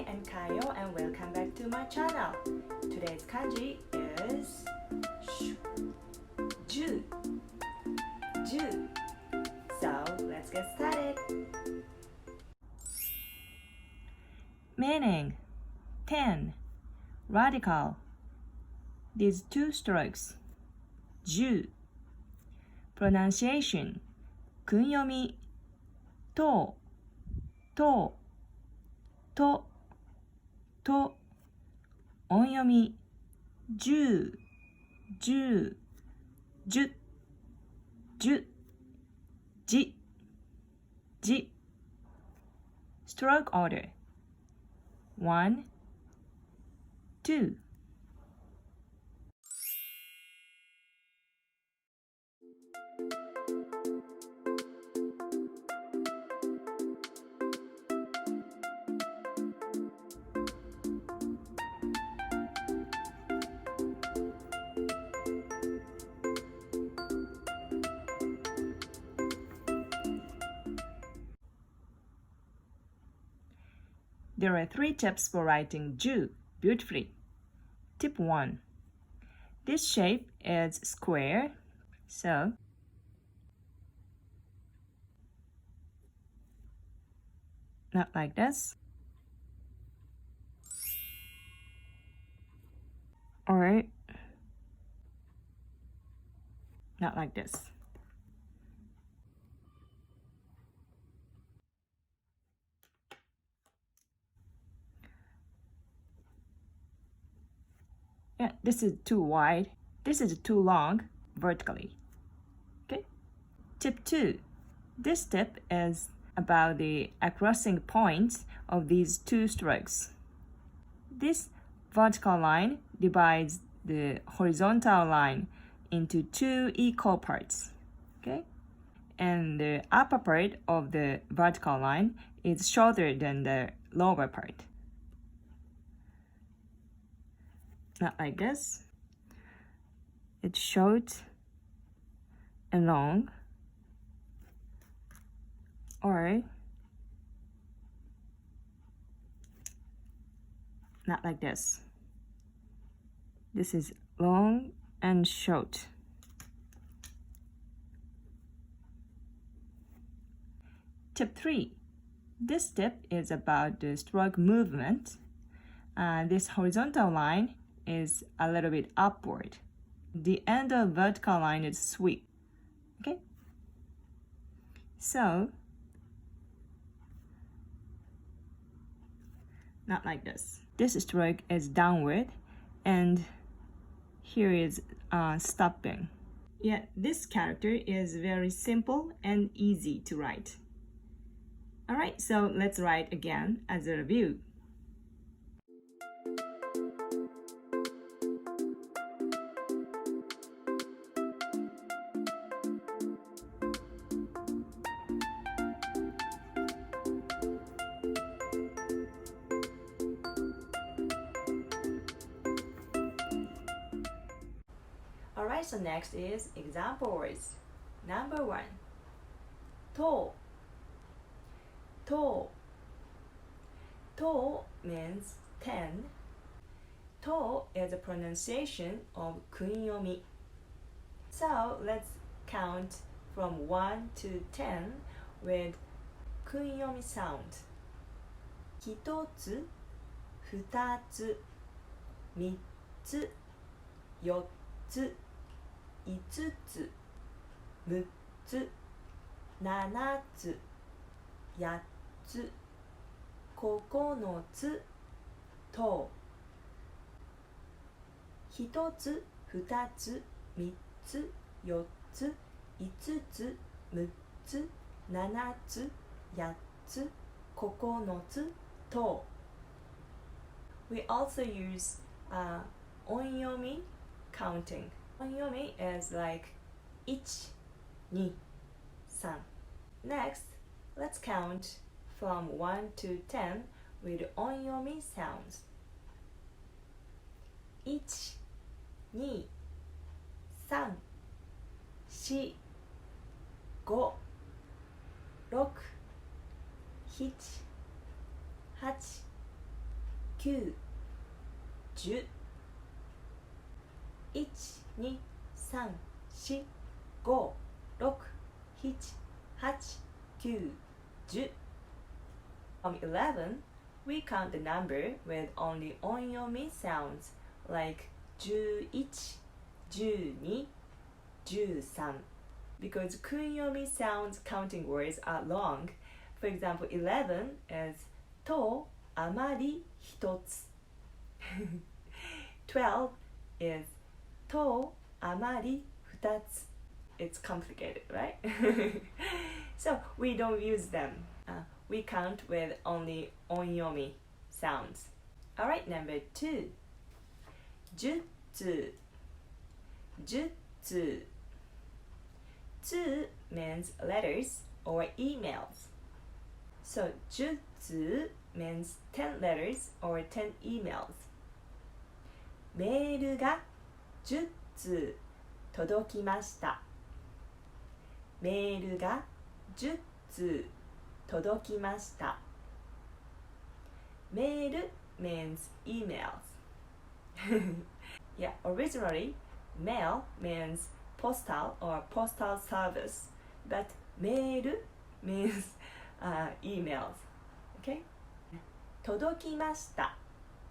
I am Kayo and welcome back to my channel. Today's kanji is ju. Ju. So let's get started. Meaning 10. Radical. These two strokes. Ju. Pronunciation 訓読みとととと音読み10 10 10 10 じじ Stroke order 1 2 There are 3 tips for writing ju beautifully. Tip 1. This shape is square, so not like this, or not like this. Yeah, this is too wide. This is too long vertically. Okay. Tip 2. This tip is about the crossing points of these 2 strokes. This vertical line divides the horizontal line into 2 equal parts. Okay. And the upper part of the vertical line is shorter than the lower part. Not like this. It's short and long, or not like this. This is long and short. Tip 3. This tip is about the stroke movement. This horizontal line is a little bit upward. The end of vertical line is sweep. Okay? So, not like this. This stroke is downward, and here is stopping. Yeah, this character is very simple and easy to write. Alright, so let's write again as a review. Alright, so next is example words. Number 1. To. To. To means 10. To is a pronunciation of kunyomi. So let's count from 1 to 10 with kunyomi sound. 1つ、2つ、3つ、4つ、5つ、6つ、7つ、8つ、9つと1つ、2つ、3つ、4つ、5つ、6つ、7つ、8つ、9つと We also use onyomi counting. Onyomi is like 1, 2, 3. Next, let's count from 1 to 10 with onyomi sounds. 1, 2, 3, 4, 5, 6, 7, 8, 9 10 1 2 3 4 5 6 7 8 9 10 From 11, we count the number with only onyomi sounds like 11, 12, 13. Because kunyomi sounds counting words are long. For example, 11 is to amari hitotsu. 12 is to amari futatsu. It's complicated, right? So we don't use them. We count with only onyomi sounds. Alright, number 2. Jutsu. Jutsu. 2 means letters or emails. So jutsu means 10 letters or 10 emails. メールが10通届きました。メールが10通届きました。メール means emails. Yeah, originally, mail means postal or postal service, but メール means emails. Okay? 届きました。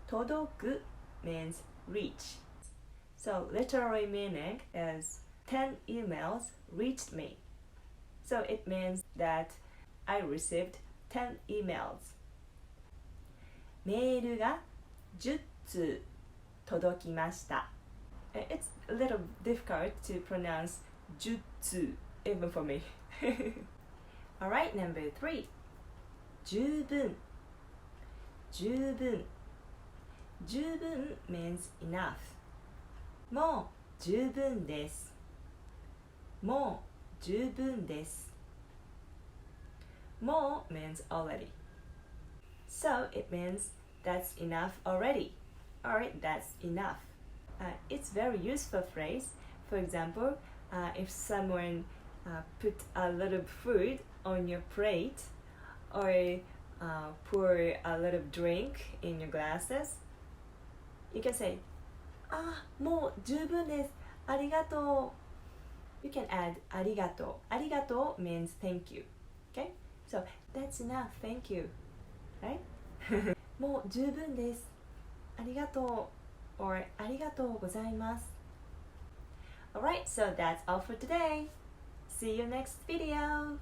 届く means reach. So literary meaning is 10 emails reached me. So it means that I received 10 emails. メールが10通届きました。It's a little difficult to pronounce 10通 even for me. Alright, number 3. 十分。十分。十分 means enough. もう十分です。もう十分です。もう means already. So it means that's enough already. Or that's enough. It's very useful phrase. For example, if someone put a little food on your plate or pour a little drink in your glasses, you can say, あ、もう十分です。ありがとう。You can add ありがとう。ありがとう means thank you. Okay? So that's enough. Thank you. Right? もう十分です。ありがとう。Or ありがとうございます。Alright, so that's all for today. See you next video.